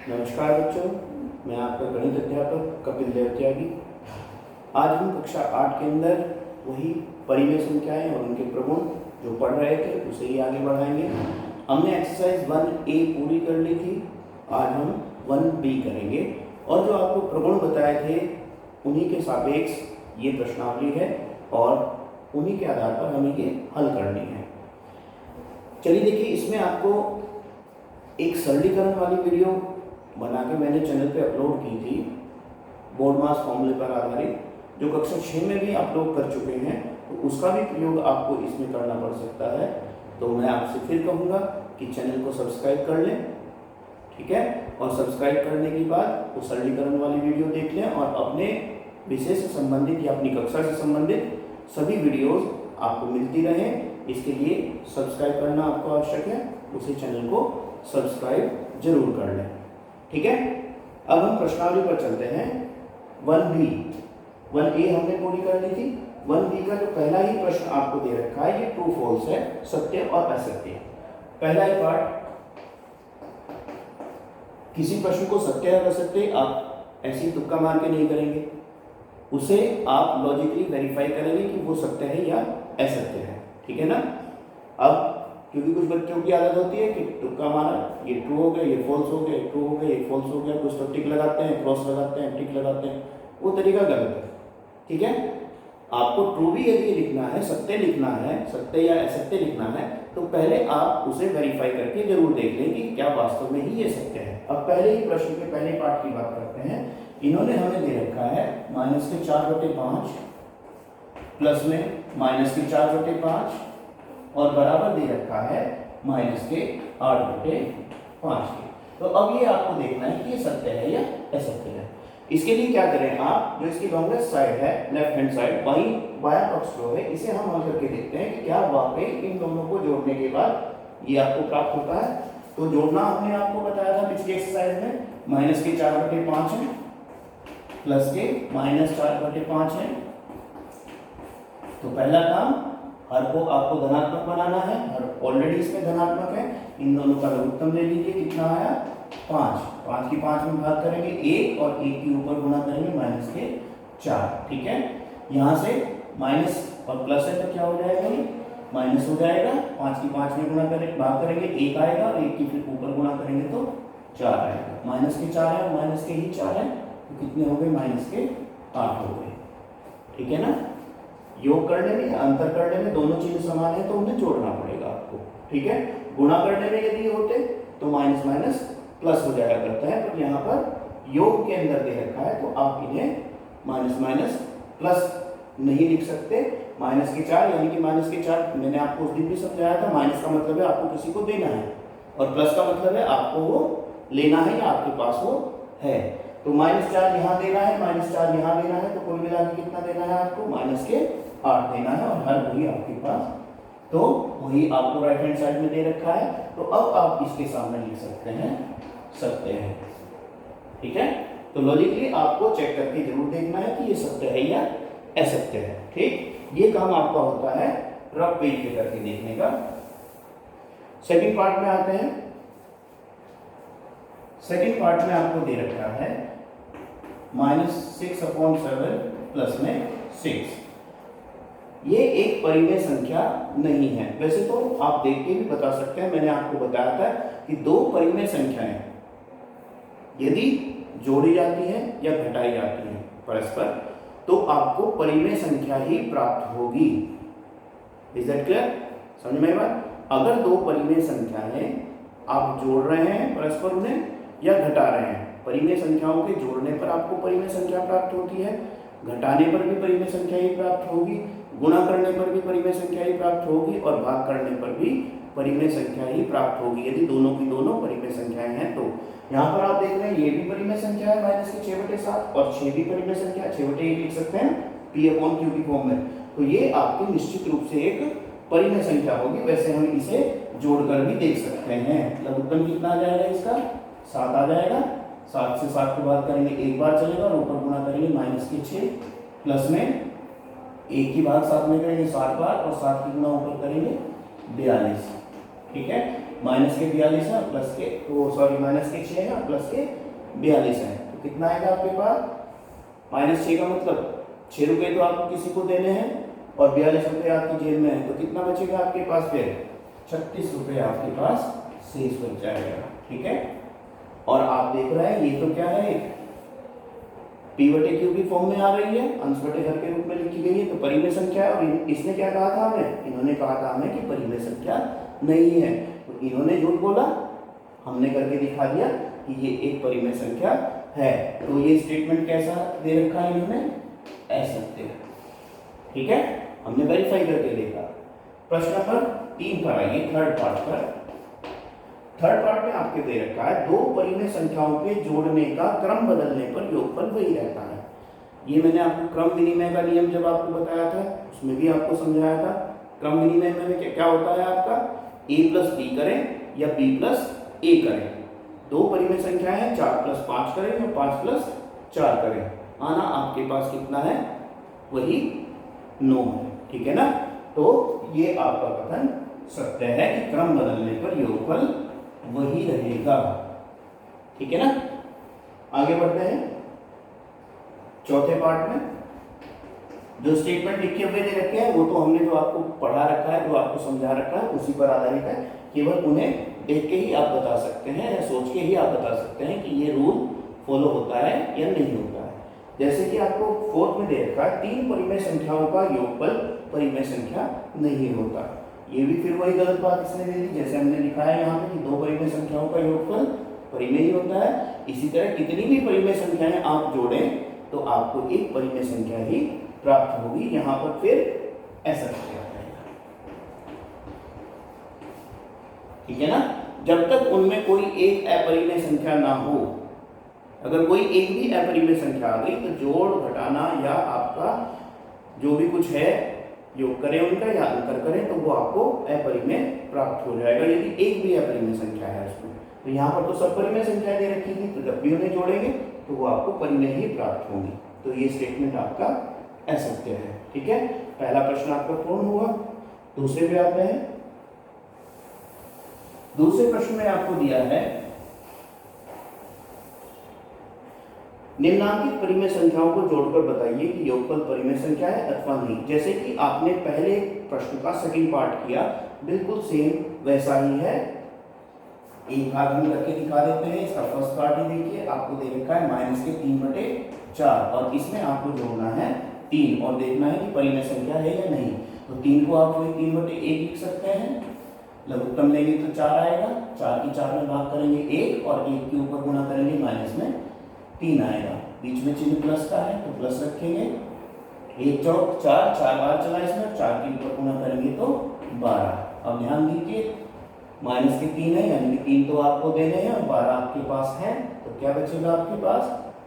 नमस्कार बच्चों, मैं आपका गणित अध्यापक कपिल देव त्यागी। आज हम कक्षा 8 के अंदर वही परिमेय संख्याएं और उनके प्रगुण जो पढ़ रहे थे उसे ही आगे बढ़ाएंगे। हमने एक्सरसाइज 1A पूरी कर ली थी, आज हम 1B करेंगे और जो आपको प्रगुण बताए थे उन्हीं के सापेक्ष ये प्रश्नावली है और उन्हीं के आधार पर हमें ये हल करनी है। चलिए देखिए, इसमें आपको एक सरलीकरण वाली वीडियो बना के मैंने चैनल पे अपलोड की थी, बोर्ड मास फॉर्मूले पर आधारित, जो कक्षा 6 में भी आप लोग कर चुके हैं, तो उसका भी प्रयोग आपको इसमें करना पड़ सकता है। तो मैं आपसे फिर कहूँगा कि चैनल को सब्सक्राइब कर लें, ठीक है, और सब्सक्राइब करने के बाद वो सरलीकरण वाली वीडियो देख लें और अपने विषय से संबंधित या अपनी कक्षा से संबंधित सभी वीडियोज़ आपको मिलती रहें। इसके लिए सब्सक्राइब करना आपको आवश्यक है, उसी चैनल को सब्सक्राइब जरूर कर लें, ठीक है। अब हम प्रश्नावली पर चलते हैं। 1B 1A हमने पूरी कर ली थी। 1B का जो पहला ही प्रश्न आपको दे रखा है, ये ट्रू फॉल्स है, सत्य और असत्य। पहला ही पार्ट, किसी प्रश्न को सत्य और असत्य आप ऐसी तुक्का मार के नहीं करेंगे, उसे आप लॉजिकली वेरीफाई करेंगे कि वो सत्य है या असत्य है, ठीक है ना। अब क्योंकि कुछ बच्चों की आदत होती है कि तुक्का मारा, ये ट्रू हो गया, ये फॉल्स हो गया, ये ट्रू हो गया, ये फॉल्स हो गया, कुछ तो टिक लगाते हैं, क्रॉस लगाते हैं, टिक लगाते हैं, वो तरीका गलत है, ठीक है। आपको ट्रू भी यदि लिखना है, सत्य लिखना है, सत्य या असत्य लिखना है, तो पहले आप उसे वेरीफाई करके जरूर देख लें कि क्या वास्तव में ही ये सत्य है। अब पहले ही प्रश्न के पहले पार्ट की बात करते हैं। इन्होंने हमें दे रखा है -4/5 प्लस में -4/5 और बराबर दे रखा है -8/5 के। तो अब ये आपको देखना है कि ये सत्य है या असत्य है। इसके लिए क्या करें, आप जो इसकी लॉन्गेस्ट साइड है, लेफ्ट हैंड साइड, वहीं बायां पक्ष जो है, इसे हम हल करके देखते हैं कि क्या वाकई इन दोनों को जोड़ने के बाद ये आपको प्राप्त होता है। तो जोड़ना हमने आपको बताया था पिछली एक्सरसाइज में, -4/5 है प्लस के -4/5 है। तो पहला काम, हर को आपको धनात्मक बनाना है, हर ऑलरेडी इसमें धनात्मक है, इन दोनों का लघुत्तम ले लीजिए, कितना आया 5, 5 की 5 में भाग करेंगे 1 और 1 के ऊपर गुणा करेंगे -4, ठीक है। यहाँ से माइनस और प्लस है तो क्या हो जाएगा, ये माइनस हो जाएगा, 5 की 5 में गुणा करेंगे, भाग करेंगे 1 आएगा और 1 की फिर ऊपर गुणा करेंगे तो 4 आएगा। -4 है, माइनस के ही 4 है, तो कितने हो गए, -8 हो गए, ठीक है ना। योग करने में या अंतर करने में दोनों चीजें समान है, तो उन्हें जोड़ना पड़ेगा आपको, ठीक है। गुणा करने में यदि होते तो माइनस माइनस प्लस हो जाया करता है, पर यहाँ पर योग के अंदर दे रखा है तो आप इन्हें माइनस माइनस प्लस नहीं लिख सकते। -4 यानी कि -4 मैंने आपको उस दिन भी समझाया था, माइनस का मतलब है आपको किसी को देना है और प्लस का मतलब है आपको वो लेना है या आपके पास वो है। तो -4 यहाँ देना है, -4 यहाँ देना है, तो कुल मिला के कितना देना है आपको, -8 देना है और हर वही आपके पास, तो वही आपको राइट हैंड साइड में दे रखा है। तो अब आप इसके सामने लिख सकते हैं सत्य है, ठीक है। तो लॉजिकली आपको चेक करके जरूर देखना है कि ये सत्य है या असत्य है, ठीक। ये काम आपका होता है रफ पेज पे करके देखने का। सेकंड पार्ट में आते हैं। सेकंड पार्ट में आपको दे रखा है -6/7 प्लस में 6। ये एक परिमेय संख्या नहीं है। वैसे तो आप देख के भी बता सकते हैं, मैंने आपको बताया था कि दो परिमेय संख्याएं यदि जोड़ी जाती है या घटाई जाती है परस्पर, तो आपको परिमेय संख्या ही प्राप्त होगी। इज दैट क्लियर, समझ में बात। अगर दो परिमेय संख्याएं आप जोड़ रहे हैं परस्पर उन्हें या घटा रहे हैं, परिमेय संख्याओं के जोड़ने पर आपको परिमेय संख्या प्राप्त होती है, घटाने पर भी परिमेय संख्या ही प्राप्त होगी, गुणा करने पर भी परिमेय संख्या ही प्राप्त होगी और भाग करने पर भी परिमेय संख्या ही प्राप्त होगी, यदि दोनों की दोनों परिमेय संख्याएं हैं। तो यहाँ पर आप देख रहे हैं ये भी परिमेय संख्या है -6/7 और 6 भी परिमेय संख्या है, 6/1 लिख सकते हैं P/Q की फॉर्म में। तो ये आपकी निश्चित रूप से एक परिमेय संख्या होगी। वैसे हम इसे जोड़कर भी देख सकते हैं। लघुत्तम कितना आ जाएगा इसका, 7 आ जाएगा। 7 से 7 को भाग करेंगे, एक बार चलेगा और ऊपर गुणा करेंगे -6 प्लस में 1 की भाग 7 में करेंगे 7 बार और 7 की गुणा ऊपर करेंगे 42, ठीक है। माइनस के 42 है प्लस के माइनस के 6 है प्लस के 42 है, तो कितना आएगा आपके पास? -6 का मतलब 6 रुपये तो आपको किसी को देने हैं और 42 रुपये आपकी जेब में है, तो कितना बचेगा आपके पास? फिर 36 रुपये आपके पास शेष बच जाएगा। ठीक है, और आप देख रहे हैं ये तो क्या है, p बटे q की फॉर्म में आ रही है, अंश बटे हर के रूप में लिखी गई है, तो परिमेय संख्या है। और इसने क्या कहा था हमें? इन्होंने कहा था हमें कि परिमेय संख्या नहीं है, तो इन्होंने झूठ बोला, हमने करके दिखा दिया कि ये एक परिमेय संख्या है। तो ये स्टेटमेंट कैसा दे रखा है इन्होंने? असत्य। ठीक है, हमने वेरीफाई करके देखा। प्रश्न नंबर 3 पर आइए, थर्ड पार्ट पर। थर्ड पार्ट में आपके दे रखा है दो परिमेय संख्याओं के जोड़ने का क्रम बदलने पर योगफल वही रहता है। ये मैंने आपको क्रम विनिमय का नियम जब आपको बताया था उसमें भी आपको समझाया था। क्रम विनिमय में क्या होता है आपका? a प्लस b करें या b प्लस a करें। दो परिमेय संख्याएं हैं, 4 प्लस 5 करें या 5 प्लस 4 करें, आना आपके पास कितना है? वही 9 है। ठीक है ना, तो ये आपका कथन सत्य है कि क्रम बदलने पर योगफल वही रहेगा। ठीक है ना, आगे बढ़ते हैं चौथे पार्ट में। जो स्टेटमेंट लिखे हुए दे रखे हैं वो तो हमने जो आपको पढ़ा रखा है, जो आपको समझा रखा है उसी पर आधारित है। केवल उन्हें देख के ही आप बता सकते हैं या सोच के ही आप बता सकते हैं कि ये रूल फॉलो होता है या नहीं होता है। जैसे कि आपको फोर्थ में दे रखा है 3 परिमेय संख्याओं का योगफल परिमेय संख्या नहीं होता। ये भी फिर वही गलत बात इसने दे दी, जैसे हमने लिखा है यहाँ पे कि दो परिमेय संख्याओं का योगफल परिमेय ही होता है। इसी तरह कितनी भी परिमेय संख्याएं आप जोड़ें तो आपको एक परिमेय संख्या ही प्राप्त होगी। यहाँ पर फिर ऐसा किया जाएगा। ठीक है ना, जब तक उनमें कोई एक अपरिमेय संख्या ना हो। अगर कोई एक भी अपरिमेय संख्या आ गई तो जोड़ घटाना या आपका जो भी कुछ है योग करें उनका या अंतर करें तो वो आपको अपरिमेय प्राप्त हो जाएगा, यदि एक भी अपरिमेय संख्या है उसमें। तो यहाँ पर तो सब परिमेय संख्या दे रखी थी, तो जब भी उन्हें जोड़ेंगे तो वो आपको परिमेय ही प्राप्त होंगी। तो ये स्टेटमेंट आपका असत्य है। ठीक है, पहला प्रश्न आपका पूर्ण हुआ। दूसरे पे आते हैं। दूसरे प्रश्न में आपको दिया है निम्नांकित परिमेय संख्याओं को जोड़कर बताइए कि योगफल परिमेय संख्या है अथवा नहीं। जैसे कि आपने पहले प्रश्न का सेकंड पार्ट किया, बिल्कुल सेम वैसा ही है। एक भाग हम करके दिखा देते हैं। इसका फर्स्ट पार्ट ही देखिए, आपको दे रखा है माइनस के 3/4 और इसमें आपको जोड़ना है 3 और देखना है कि परिमेय संख्या है या नहीं। तो 3 को आप वही 3/1 लिख सकते हैं, लघुत्तम लेंगे तो 4 आएगा, 4 की 4 में भाग करेंगे 1 और 1 के ऊपर गुणा करेंगे माइनस में 3 आएगा। बीच में चिन्ह प्लस का है तो प्लस रखेंगे। 1 चौक 4, 4 बार चला इसमें, 4 के ऊपर गुणा करेंगे तो 12। अब ध्यान दीजिए माइनस के 3 है यानी कि 3 तो आपको देने हैं और 12 आपके पास है, तो क्या बचेगा आपके पास?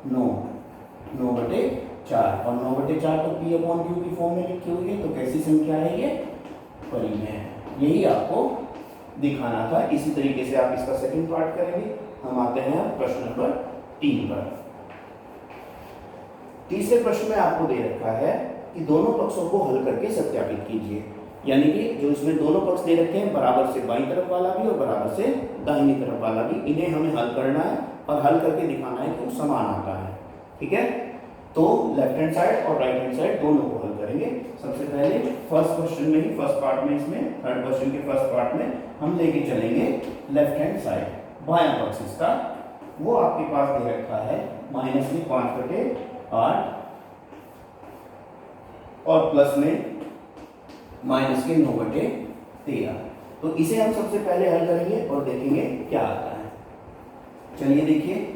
9/4 और 9/4 तो p/q की फॉर्म में लिखी हुई है, तो कैसी संख्या है ये? परिमेय है। यही आपको दिखाना था। इसी तरीके से आप इसका सेकंड पार्ट करेंगे। हम आते हैं प्रश्न नंबर 3 पर। तीसरे प्रश्न में आपको दे रखा है कि दोनों पक्षों को हल करके सत्यापित कीजिए। यानी कि जो इसमें दोनों पक्ष दे रखे हैं, बराबर से बाईं तरफ वाला भी और बराबर से दाहिनी तरफ वाला भी, इन्हें हमें हल करना है और हल करके दिखाना है कि वो समान आता है। ठीक है, तो लेफ्ट हैंड साइड और राइट हैंड साइड दोनों को हल करेंगे। सबसे पहले फर्स्ट क्वेश्चन में ही, फर्स्ट पार्ट में, इसमें थर्ड क्वेश्चन के फर्स्ट पार्ट में हम लेके चलेंगे लेफ्ट हैंड साइड। बायां पक्ष इसका वो आपके पास दे रखा है माइनस में 5/8 और प्लस में माइनस के 9/13। तो इसे हम सबसे पहले हल करेंगे और देखेंगे क्या आता है। चलिए देखिए,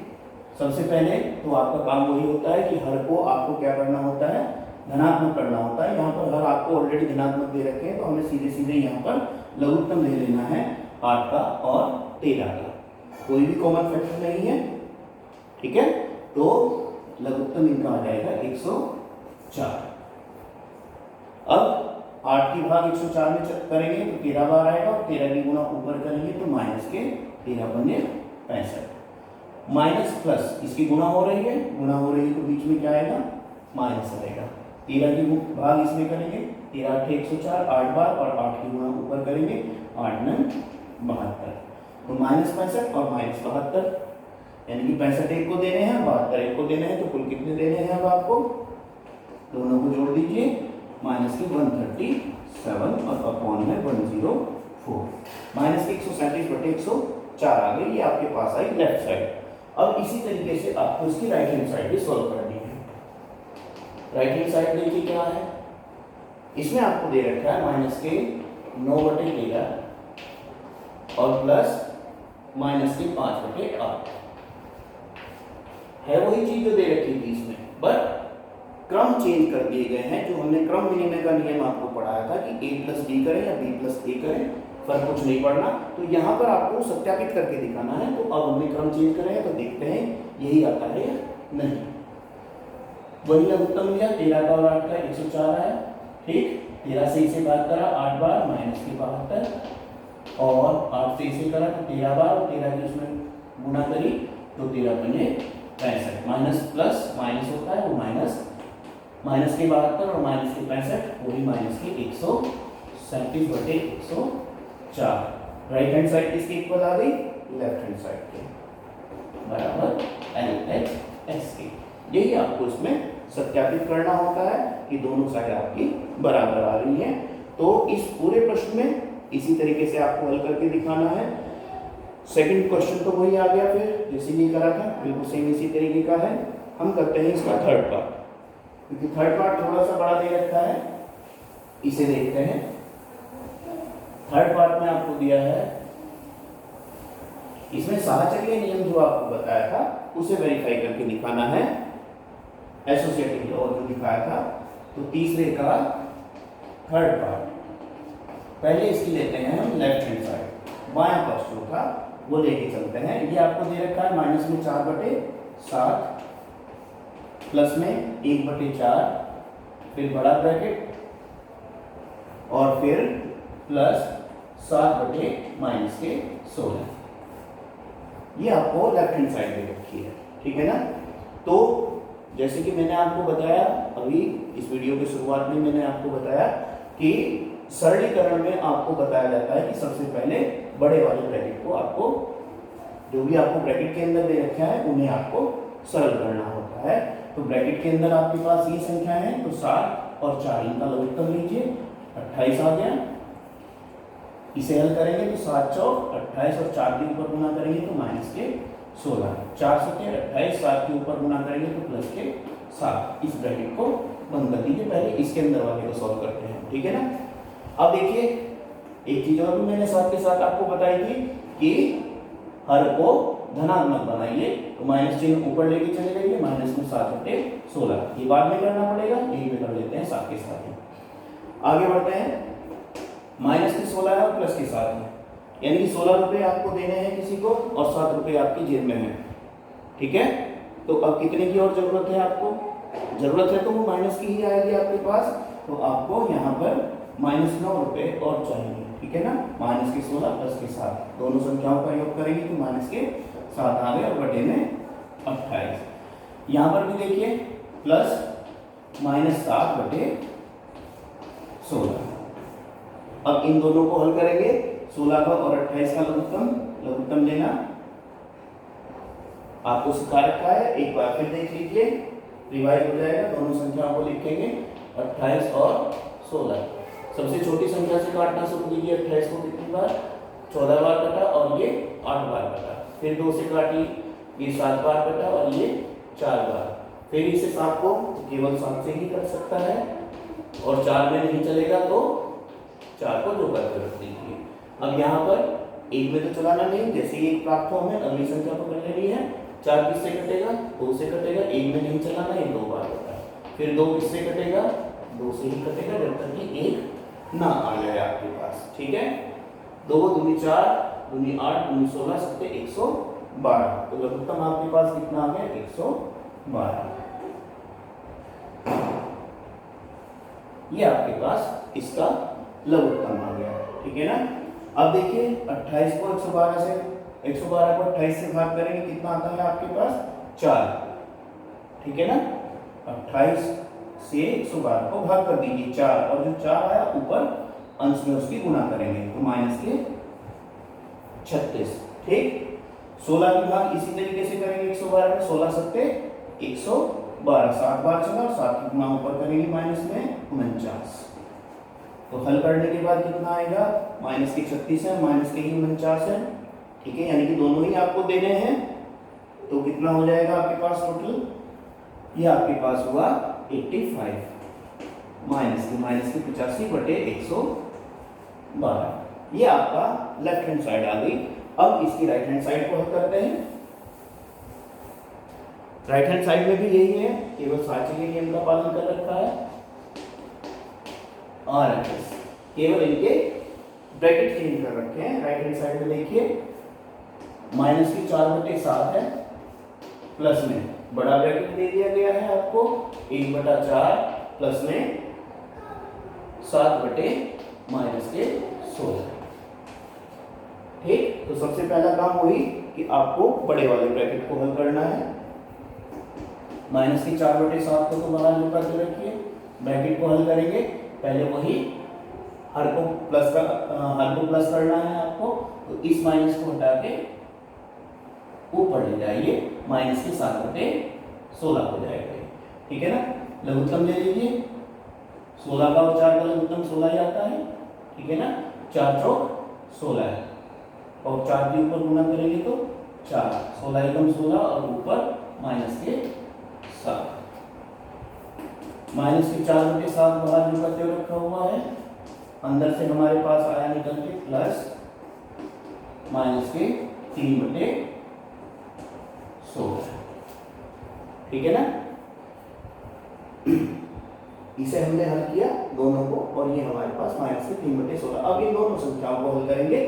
सबसे पहले तो आपका काम वही होता है कि हर को आपको क्या करना होता है? धनात्मक करना होता है। यहाँ पर हर आपको ऑलरेडी धनात्मक दे रखे हैं, तो हमें सीधे सीधे यहाँ पर लघुत्तम ले लेना है 8 का और 13 का। कोई भी कॉमन फैक्टर नहीं है। ठीक है, तो लघुत्तम इनका आ जाएगा 104। अब 8 की भाग 104 में करेंगे तो 13 बार आएगा और 13 की गुणा ऊपर करेंगे तो माइनस के 13 बने 65। माइनस प्लस इसकी गुणा हो रही है, तो बीच में क्या आएगा? माइनस आएगा। 13 की भाग इसमें करेंगे, 13 8 104, 8 बार और 8 की गुणा ऊपर करेंगे, 8 9 72। तो -65 और -72, यानी कि 65 एक को देने हैं, 72 एक को देने हैं, तो कुल कितने देने हैं अब आपको? दोनों को जोड़ दीजिए, -137 और अपॉन में 104, -137/104 आ गई। ये आपके पास आई लेफ्ट साइड। अब इसी तरीके से आपको इसकी राइट हैंड साइड भी सॉल्व करनी है। राइट हैंड साइड देखिए क्या है, इसमें आपको दे रखा है -9/13 और प्लस -5/8 है, वही चीज जो दे रखी थी इसमें, बट क्रम चेंज कर दिए गए हैं। जो हमने क्रम विनिमय का नियम आपको पढ़ाया था कि a + b करें या b + a करें, फर्क कुछ नहीं पड़ना। तो यहाँ पर आपको सत्यापित करके दिखाना है। तो अब हमने क्रम चेंज करे हैं, तो देखते हैं यही आता है या नहीं। वही लघुत्तम लिया, 13 का और 8 का 104 है, ठीक। 13 से इसे भाग करा 8 बार -72, और 8 से इसे करा तो 13 बार, और 13 की उसमें गुणा करी तो 13×5 65, माइनस प्लस माइनस होता है वो माइनस के 72 और माइनस के 65, वही माइनस के 137/104। राइट हैंड साइड किसके इक्वल आ गई? लेफ्ट हैंड साइड के बराबर LHS के। यही आपको इसमें सत्यापित करना होता है कि दोनों साइड आपकी बराबर आ रही है। तो इस पूरे प्रश्न में इसी तरीके से आपको हल करके दिखाना है। सेकंड क्वेश्चन तो वही आ गया, फिर जैसे ये करा था बिल्कुल सेम इसी तरीके का है। हम करते हैं इसका थर्ड पार्ट, क्योंकि थर्ड पार्ट थोड़ा सा बड़ा दे रखा है, इसे देखते हैं। थर्ड पार्ट में आपको दिया है, इसमें साहचर्य नियम जो आपको बताया था उसे वेरीफाई करके दिखाना है, एसोसिएटिव लॉ जो दिखाया था। तो तीसरे का थर्ड पार्ट, पहले इसकी लेते हैं हम लेफ्ट हैंड साइड, बायां पक्ष जो था वो लेके चलते हैं। ये आपको दे रखा है -4/7 प्लस में 1/4, फिर बड़ा ब्रैकेट और फिर प्लस 7/-16। ये आपको लेफ्ट हैंड साइड में रखी है, ठीक है ना। तो जैसे कि मैंने आपको बताया अभी इस वीडियो की शुरुआत में, मैंने आपको बताया कि सरलीकरण में आपको बताया जाता है कि सबसे पहले बड़े वाले ब्रैकेट को आपको, जो भी आपको ब्रैकेट के अंदर दे रखा है उन्हें आपको सरल करना होता है। तो ब्रैकेट के अंदर आपके पास ये संख्या है, तो 7 और 4 इनका लघुत्तम लीजिए, 28 आ गया। इसे हल करेंगे तो 7 चौक 28 और 4 के ऊपर गुना करेंगे तो -16, 4 से 28, 7 के ऊपर गुना करेंगे तो +7। इस ब्रैकेट को बंद कर दीजिए। पहले इसके अंदर वाले को सॉल्व करते हैं, ठीक है ना। अब देखिए एक चीज और भी मैंने साथ के साथ आपको बताई थी कि हर को धनात्मक बनाइए, तो माइनस चिन्ह ऊपर लेके चले जाइए, -7/16। ये बाद में करना पड़ेगा, यही में कर लेते हैं साथ के साथ ही। आगे बढ़ते हैं, -16 है और +7 है, यानी कि 16 रुपए आपको देने हैं किसी को और 7 रुपए आपकी जेब में है, ठीक है। तो अब कितने की और जरूरत है आपको? जरूरत है तो वो माइनस की ही आएगी आपके पास। तो आपको यहाँ पर -9 रुपए और चाहिए, ठीक है ना। -16 +7 दोनों संख्याओं का योग करेंगे तो -7 आ गए और बटे में 28। यहाँ पर भी देखिए प्लस -7/16। अब इन दोनों को हल करेंगे, 16 का और 28 का लघुत्तम लेना आपको सिखा रखा है। एक बार फिर देख लीजिए, रिवाइज हो जाएगा। दोनों संख्याओं को लिखेंगे 28 और 16। सबसे छोटी संख्या से काटना शुरू कीजिए। 28 को कितनी बार? 14 बार कटा और ये 8 बार कटा। फिर 2 से काटी, ये 7 बार कटा और ये 4 बार। फिर इसे 7 को केवल 7 से ही कर सकता है, और 4 में नहीं चलेगा तो 4 को जो करके रख दीजिए। अब यहाँ पर एक में तो चलाना नहीं, जैसे ये प्राप्त हो हमें अगली संख्या को कर लेनी है। 4 किससे कटेगा? 2 से कटेगा, एक में नहीं चलाना, ये 2 बार होता है। फिर 2 किससे कटेगा? 2 से ही कटेगा जब तक कि 1 ना आ जाए आपके पास, ठीक है। 2 दूनी 4, दूनी 8, दूनी 16, 7 112। तो लघुत्तम आपके पास कितना आ गया? 112। ये आपके पास इसका लघुत्तम आ गया, ठीक है ना। अब देखिए 28 को 112 को 28 से भाग करेंगे, कितना आता है आपके पास? 4, ठीक है ना। 28 से 112 को भाग कर दीजिए 4, और जो 4 आया ऊपर अंश में उसकी गुणा करेंगे तो 36। ठीक, 16 की भाग इसी तरीके से करेंगे 112 में, 16 सत्ते 112, 7 बार चला, 7 की गुना ऊपर करेंगे माइनस में 49। तो हल करने के बाद कितना आएगा, माइनस के 36 है, माइनस के ही 49 है। ठीक है, यानी कि दोनों ही आपको देने हैं, तो कितना हो जाएगा आपके पास टोटल, ये आपके पास हुआ 85 माइनस के 85 बटे 112। ये आपका लेफ्ट हैंड साइड आ गई। अब इसकी राइट हैंड साइड को हल करते हैं। राइट हैंड साइड में भी यही है, केवल साची के नियम का पालन कर रखा है, और केवल इनके ब्रैकेट चेंज कर रखे हैं। राइट हैंड साइड में देखिए माइनस की 4/7 है, प्लस में बड़ा ब्रैकेट दे दिया गया है आपको 1/4, प्लस में 7/-16। ठीक, तो सबसे पहला काम वही कि आपको बड़े वाले ब्रैकेट को हल करना है। माइनस की 4/7 को तो बाहर निकाल के रखिए, ब्रैकेट को हल करेंगे। पहले वही हर को प्लस करना है आपको, तो इस माइनस को हटा के ऊपर ले जाइए, माइनस के 7/16 हो जाएगा। ठीक है ना, लघुत्तम ले लीजिए, 16 का और 4 का लघुत्तम 16 ही आता है। ठीक है ना, 4 चौक 16 है, और 4 के ऊपर गुना करेंगे तो 4, 16 एकम 16 और ऊपर माइनस के 7। माइनस के 4/7 बाहर जो करते हुए रखा हुआ है, अंदर से हमारे पास आया निकल के प्लस माइनस के 3/16। ठीक है ना, इसे हमने हल किया दोनों को, और ये हमारे पास माइनस के 3/16। अब इन दोनों संख्याओं को हल करेंगे,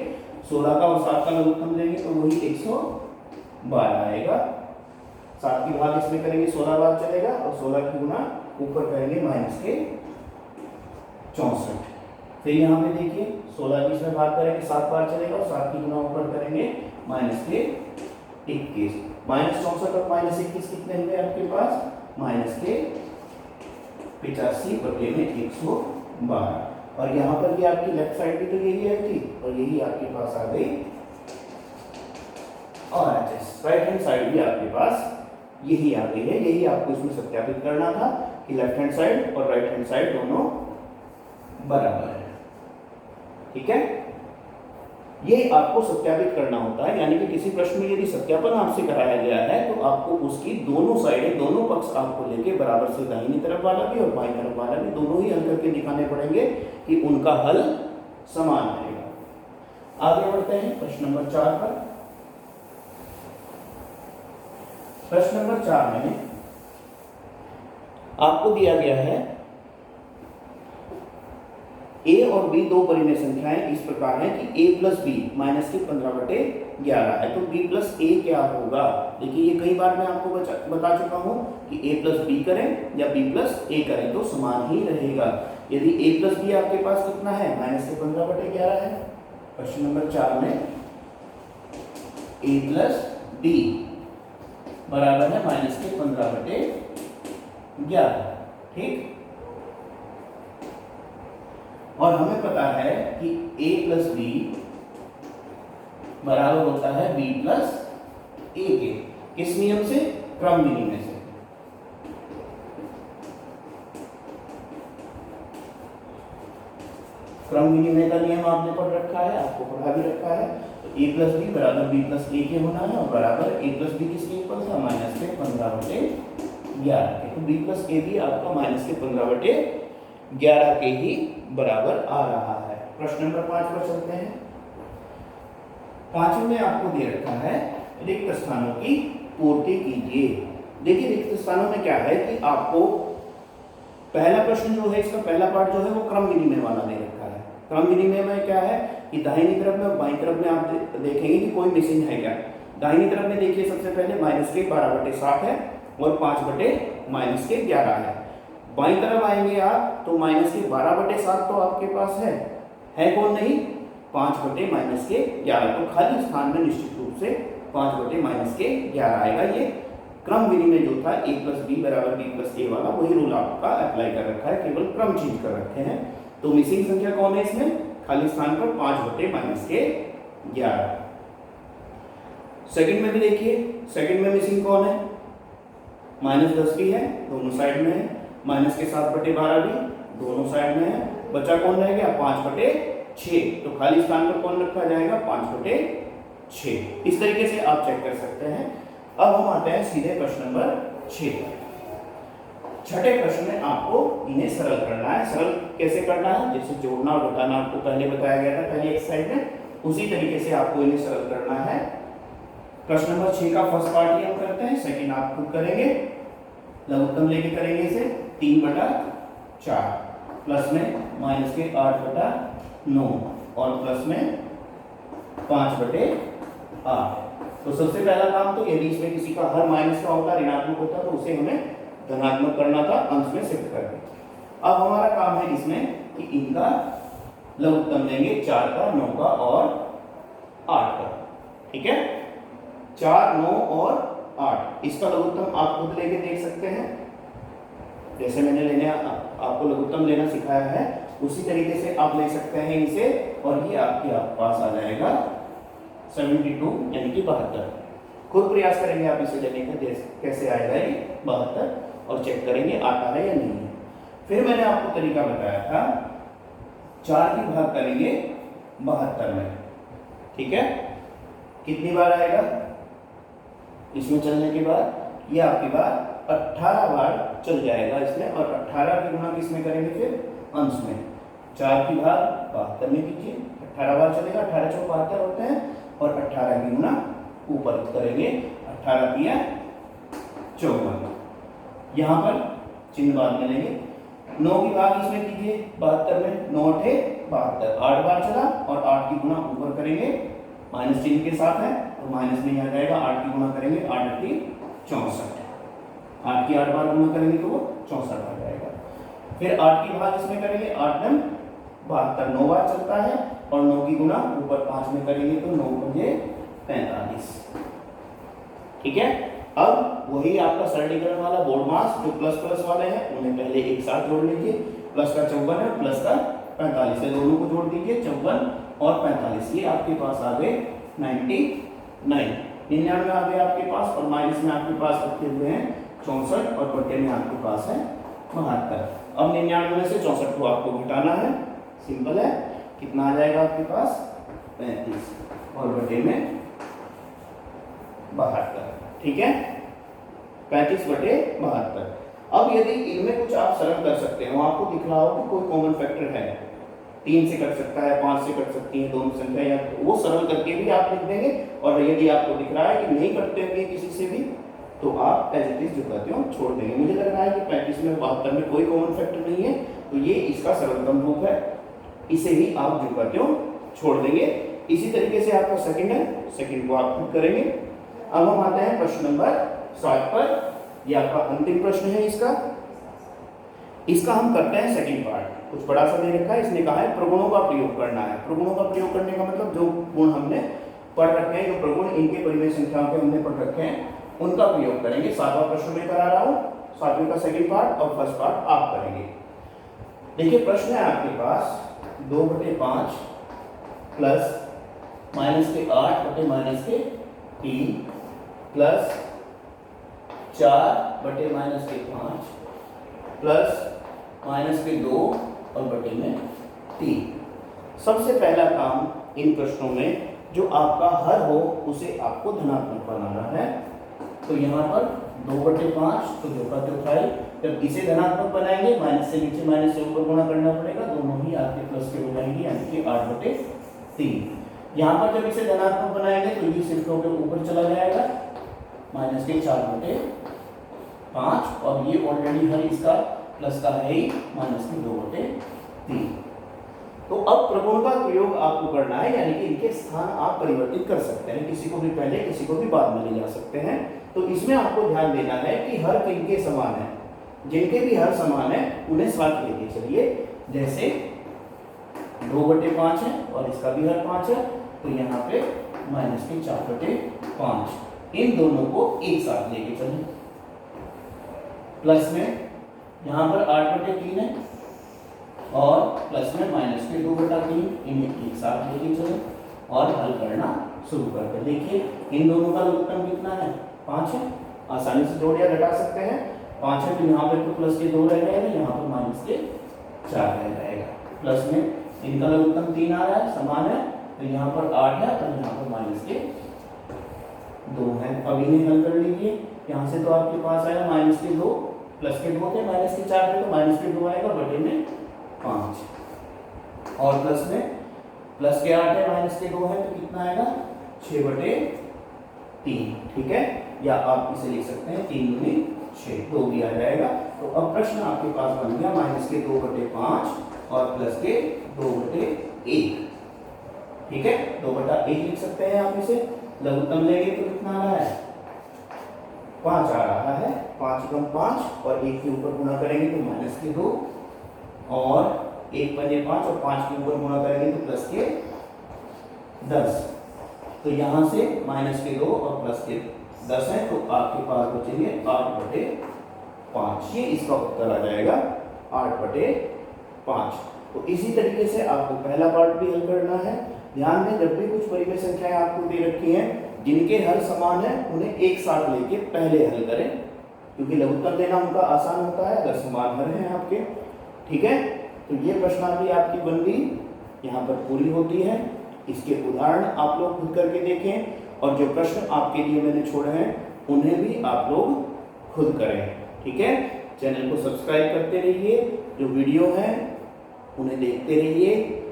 16 का और 7 का लघुत्तम लेंगे तो वही 112 आएगा। 7 की भाग इसमें करेंगे 16 बार चलेगा, और 16 की गुना ऊपर करेंगे माइनस के 64। फिर यहाँ पे देखिए 16 की इसमें भाग करेंगे 7 बार चलेगा, और 7 की गुना ऊपर करेंगे माइनस के 21। -64 और -21 कितने हुए आपके पास, माइनस के 85/112। और यहाँ पर भी आपकी लेफ्ट साइड भी तो यही आई थी, और यही आपके पास आ गई, और राइट हैंड साइड भी आपके पास यही आ गई है। यही आपको इसमें सत्यापित करना था कि लेफ्ट हैंड साइड और राइट हैंड साइड दोनों बराबर है। ठीक है, ये आपको सत्यापित करना होता है, यानी कि किसी प्रश्न में यदि सत्यापन आपसे कराया गया है तो आपको उसकी दोनों साइडें, दोनों पक्ष आपको लेके बराबर से दाहिनी तरफ वाला भी और बाईं तरफ वाला भी दोनों ही हल करके दिखाने पड़ेंगे कि उनका हल समान रहेगा। आगे बढ़ते हैं प्रश्न नंबर 4 पर। प्रश्न नंबर 4 में आपको दिया गया है a और b दो परिमेय संख्याएं इस प्रकार हैं कि a प्लस बी माइनस के 15/11 है, तो b प्लस a क्या होगा। देखिए ये कई बार मैं आपको बता चुका हूं कि a प्लस बी करें या b प्लस a करें तो समान ही रहेगा। यदि a प्लस बी आपके पास कितना है, माइनस के 15/11 है। प्रश्न नंबर 4 में a प्लस b बराबर है माइनस के 15/11। ठीक, और हमें पता है कि a प्लस बी बराबर होता है b प्लस a के। किस नियम से, क्रम विनिमय से। क्रम विनिमय का नियम आपने पढ़ रखा है, आपको पढ़ा भी रखा है। तो a प्लस बी बराबर b प्लस a के होना है, और बराबर a प्लस बी किसके इक्वल था, माइनस के 15/11 के। तो b प्लस a भी आपका माइनस के 15/11 के ही बराबर आ रहा है। प्रश्न नंबर 5 पर चलते हैं। 5 में आपको दे रखा है रिक्त स्थानों की पूर्ति कीजिए। देखिए रिक्त स्थानों में क्या है कि आपको पहला प्रश्न जो है, इसका पहला पार्ट जो है वो क्रम विनिमय वाला दे रखा है। क्रम विनिमय में क्या है कि दाहिनी तरफ में और बाईं तरफ में आप देखेंगे कि कोई मिसिंग है क्या। दाहिनी तरफ में देखिए सबसे पहले माइनस के 12/7 है और 5/-11 है। बाईं तरफ आएंगे आप तो माइनस के 12/7 तो आपके पास है कौन नहीं, 5/-11। तो खाली स्थान में निश्चित रूप से 5/-11 आएगा। ये क्रम विनिमय जो था a प्लस बी बराबर b प्लस a वाला, वही रूल आपका अप्लाई कर रखा है, केवल क्रम चेंज कर रखे हैं। तो मिसिंग संख्या कौन है इसमें, खाली स्थान पर 5/-11। सेकंड में भी देखिए, सेकंड में मिसिंग कौन है, -10 भी है, दोनों साइड में है, माइनस के 7/12 भी दोनों साइड में है, बचा कौन रह गया 5/6, तो खाली स्थान पर कौन रखा जाएगा 5/6। इस तरीके से आप चेक कर सकते हैं। अब हम आते हैं सीधे प्रश्न नंबर 6 पर। छठे प्रश्न में आपको इन्हें सरल करना है। सरल कैसे करना है, जैसे जोड़ना और घटाना आपको पहले बताया गया था पहली एक्सरसाइज में, उसी तरीके से आपको इन्हें सरल करना है। प्रश्न नंबर 6 का फर्स्ट पार्ट ही हम करते हैं, सेकंड आप खुद करेंगे, लघुत्तम लेके करेंगे इसे 3/4 प्लस में माइनस के 8/9 और प्लस में 5/8। तो सबसे पहला काम तो यदि इसमें किसी का हर माइनस का होता, ऋणात्मक होता, तो उसे हमें धनात्मक करना था अंश में शिफ्ट करके। अब हमारा काम है इसमें कि इनका लघुत्तम लेंगे 4 का, 9 का और 8 का। ठीक है, 4, 9 और 8, इसका लघुत्तम आप खुद लेके देख सकते हैं। जैसे मैंने आपको लघुत्तम लेना सिखाया है उसी तरीके से आप ले सकते हैं इसे, और ये आपके पास आ जाएगा 72 यानी कि 72। खुद प्रयास करेंगे आप इसे लेने का, कैसे आएगा ये 72, और चेक करेंगे आता है या नहीं है। फिर मैंने आपको तरीका बताया था 4 की भाग करेंगे 72 में। ठीक है, कितनी बार आएगा इसमें चलने के बाद, ये आपके पास 18 बार चल जाएगा इसमें, और 18 की गुणा किसमें करेंगे फिर अंश में। 4 की भाग 72 में कीजिए, 18 बार चलेगा, 18 चौक 72 होते हैं, और 18 की गुणा ऊपर करेंगे, 18 किया 54। यहाँ पर चिन्ह बाद में लेंगे। 9 की भाग इसमें कीजिए 72 में, 9 8 72, 8 बार चला, और 8 की गुणा ऊपर करेंगे, माइनस चिन्ह के साथ है तो माइनस में आ जाएगा, 8 की गुणा करेंगे 8 8 64, 8 की 8 बार गुणा करेंगे तो वो 64 आ जाएगा। फिर 8 की भाग इसमें करेंगे, 8 9 72, 9 बार चलता है, और 9 की गुणा ऊपर 5 में करेंगे तो 9 पंजे 45। ठीक है, अब वही आपका सरलीकरण वाला बोर्ड मास जो प्लस प्लस वाले हैं उन्हें पहले एक साथ जोड़ लीजिए। प्लस का 54 है, प्लस का 45 है, दोनों को जोड़ दीजिए 54 और 45, ये आपके पास आ गए 99 आ गए आपके पास, और माइनस में आपके पास रखे हुए हैं 64, और बटे में आपके पास है 72। अब 99 में से 64 को आपको घटाना है, सिंपल है, कितना आ जाएगा आपके पास 35, और बटे में 72। ठीक है, 35/72। अब यदि इनमें कुछ आप सरल कर सकते हो, आपको दिख रहा हो कि कोई कॉमन फैक्टर है, 3 से कट सकता है, 5 से कट सकती है दोनों संख्या, या वो सरल करके भी आप लिख देंगे। और यदि आपको दिख रहा है कि नहीं कटते हुए किसी से भी, तो आप एज इट इज जो कहते हो छोड़ देंगे। मुझे लग रहा है कि 35 में 72 में कोई कॉमन फैक्टर नहीं है, तो ये इसका सरलतम रूप है, इसे ही आप जो कहते हो छोड़ देंगे। इसी तरीके से आपका सेकंड है, सेकंड को आप खुद करेंगे। अब हम आते हैं प्रश्न नंबर 7 पर, यह आपका अंतिम प्रश्न है इसका हम करते हैं सेकंड पार्ट। कुछ बड़ा सा दे रखा है, इसने कहा है प्रगुणों का प्रयोग करना है। प्रगुणों का प्रयोग करने का मतलब जो गुण हमने पढ़ रखे हैं, जो प्रगुण इनके परिमेय संख्याओं के हमने पढ़ रखे हैं, उनका प्रयोग करेंगे। 7वां प्रश्न में करा रहा हूं, 7वें का सेकंड पार्ट और फर्स्ट पार्ट आप करेंगे। देखिए प्रश्न है आपके पास 2/5 प्लस माइनस के 8 बटे माइनस के 3 प्लस 4 बटे माइनस के 5 प्लस माइनस के 2 और बटे में 3। सबसे पहला काम इन प्रश्नों में जो आपका हर हो उसे आपको धनात्मक बनाना है। तो यहाँ पर 2/5 तो जो का त्यों खाई, जब इसे धनात्मक बनाएंगे माइनस से नीचे माइनस से ऊपर गुणा करना पड़ेगा, दोनों ही आपके प्लस के हो जाएंगे, यानी कि 8/3। यहाँ पर जब इसे धनात्मक बनाएंगे तो ये सिर्फ के ऊपर चला जाएगा, माइनस के 4/5, और ये ऑलरेडी है इसका प्लस का है ही, माइनस के 2/3। तो अब प्रगुण का प्रयोग आपको करना है, यानी कि इनके स्थान आप परिवर्तित कर सकते हैं, किसी को भी पहले किसी को भी बाद में ले जा सकते हैं। तो इसमें आपको ध्यान देना है कि हर किनके समान है, जिनके भी हर समान है उन्हें साथ लेके चलिए। जैसे 2/5 है और इसका भी हर 5 है, तो यहाँ पे माइनस के 4/5, इन दोनों को एक साथ लेके चलें। प्लस में यहाँ पर 8/3 है और प्लस में माइनस के 2/3, इन्हें एक साथ लेके चलें और हल करना शुरू करते हैं। देखिए इन दोनों का लघुत्तम कितना है, 5 है। आसानी से जोड़ या घटा सकते हैं। 5 है तो यहाँ पे तो प्लस के 2 रह जाएगा, यहाँ पर माइनस के 4 रह जाएगा। प्लस में इनका लघुत्तम 3 आ रहा है, समान है, तो यहाँ पर 8 है और यहाँ पर माइनस के 2 है। अब इन्हें हल कर लीजिए। यहाँ से तो आपके पास आया माइनस के 2, प्लस के 2 थे, माइनस के 4 थे, तो माइनस के 2 आएगा, बटे में 5 और प्लस में प्लस के 8 है, माइनस के 2 है, तो कितना आएगा 6/3। ठीक है, या आप इसे लिख सकते हैं 3 दूनी 6, 2 भी आ जाएगा। तो अब प्रश्न आपके पास बन गया माइनस के 2/5 और प्लस के 2/1। ठीक है, 2/1 लिख सकते हैं आप इसे। लघुत्तम लेंगे तो कितना आ रहा है, 5 आ रहा है। 5 × 5 और 1 के ऊपर गुणा करेंगे तो माइनस के 2 और 1 × 5 और 5 के ऊपर गुणा करेंगे तो प्लस के 10। तो यहाँ से माइनस के 2 और प्लस के 10 है, तो आपके पास बचेंगे 8/5। ये इसका उत्तर आ जाएगा 8/5। तो इसी तरीके से आपको पहला पार्ट भी हल करना है। ध्यान दें, जब भी कुछ परिमेय संख्याएं आपको दे रखी हैं जिनके हल समान है उन्हें एक साथ लेके पहले हल करें, क्योंकि लघुत्तम देना उनका आसान होता है अगर समान हल हैं आपके। ठीक है, तो ये प्रश्नावली आपकी बन गई, यहाँ पर पूरी होती है। इसके उदाहरण आप लोग खुद करके देखें और जो प्रश्न आपके लिए मैंने छोड़े हैं उन्हें भी आप लोग खुद करें। ठीक है, चैनल को सब्सक्राइब करते रहिए, जो वीडियो हैं उन्हें देखते रहिए,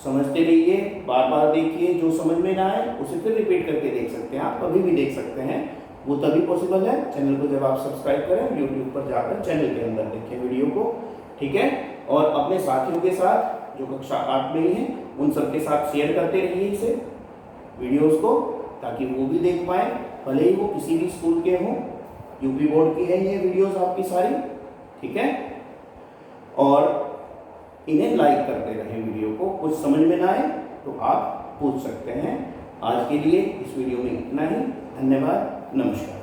समझते रहिए, बार बार देखिए। जो समझ में ना आए उसे फिर रिपीट करके देख सकते हैं, आप कभी भी देख सकते हैं, वो तभी पॉसिबल है चैनल को जब आप सब्सक्राइब करें, यूट्यूब पर जाकर चैनल के अंदर देखें वीडियो को। ठीक है, और अपने साथियों के साथ जो कक्षा 8 में ही हैं उन सबके साथ शेयर करते रहिए इसे, वीडियोस को, ताकि वो भी देख पाए, भले ही वो किसी भी स्कूल के हों। यूपी बोर्ड की है ये वीडियोस आपकी सारी। ठीक है, और इन्हें लाइक करते रहें वीडियो को। कुछ समझ में ना आए तो आप पूछ सकते हैं। आज के लिए इस वीडियो में इतना ही। धन्यवाद, नमस्कार।